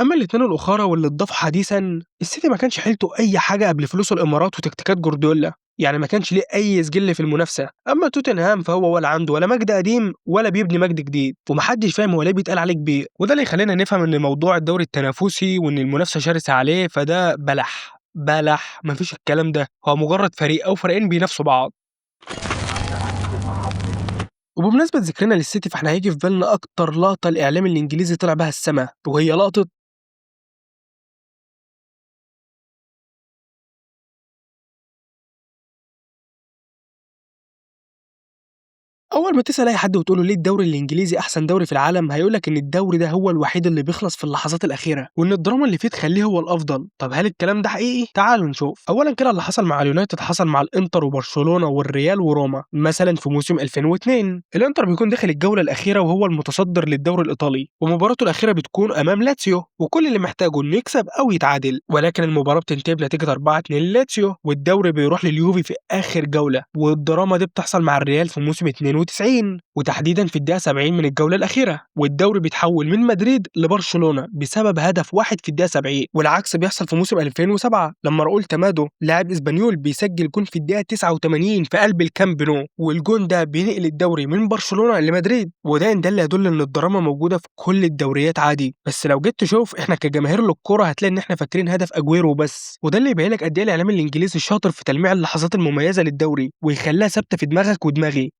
أما الاتنين الأخرى واللي اتضافوا حديثًا، السيتي ما كانش حيلته أي حاجة قبل فلوس الإمارات وتكتيكات جوارديولا، يعني ما كانش ليه أي سجل في المنافسة. أما توتنهام فهو ولا عنده ولا مجد قديم ولا بيبني مجد جديد، وما حدش فاهم هو ليه بيتقال عليه كبير. وده اللي يخلينا نفهم إن موضوع الدوري التنافسي وإن المنافسة شرسة عليه فده بلح، بلح، ما فيش الكلام ده، هو مجرد فريق أو فريقين بينافسوا بعض. وبمناسبة ذكرنا للسيتي فاحنا هيجي في بالنا أكتر لقطة الإعلام الإنجليزي طلع بها السما، وهي لقطة أول ما تسأل أي حد وتقول له ليه الدوري الإنجليزي أحسن دوري في العالم، هيقول لك إن الدوري ده هو الوحيد اللي بيخلص في اللحظات الأخيرة، وإن الدراما اللي فيه تخليه هو الأفضل. طب هل الكلام ده حقيقي؟ تعالوا نشوف. أولا كده اللي حصل مع اليونايتد حصل مع الإنتر وبرشلونة والريال وروما. مثلا في موسم 2002 الإنتر بيكون داخل الجولة الأخيرة وهو المتصدر للدوري الإيطالي، ومباراته الأخيرة بتكون أمام لاتسيو، وكل اللي محتاجه إنه يكسب أو يتعادل، ولكن المباراة بتنتهي بنتيجة 4-2 للاتسيو، والدوري بيروح لليوفي في آخر جولة. والدراما دي بتحصل مع الريال في موسم 92 وتحديدا في الدقيقة 70 من الجولة الأخيرة، والدوري بيتحول من مدريد لبرشلونة بسبب هدف واحد في الدقيقة 70. والعكس بيحصل في موسم 2007 لما راؤول تامادو لاعب اسبانيول بيسجل جون في الدقيقة 89 في قلب الكامب نو، والجون ده بينقل الدوري من برشلونة لمدريد. وده إن دل يدل إن الدراما موجودة في كل الدوريات عادي، بس لو جيت تشوف إحنا كجماهير للكرة هتلاقي إن إحنا فاكرين هدف أجويرو بس. وده اللي يبين لك قد إيه الإعلام الإنجليزي شاطر في تلميع اللحظات المميزة للدوري ويخليها ثابتة في دماغك ودماغي.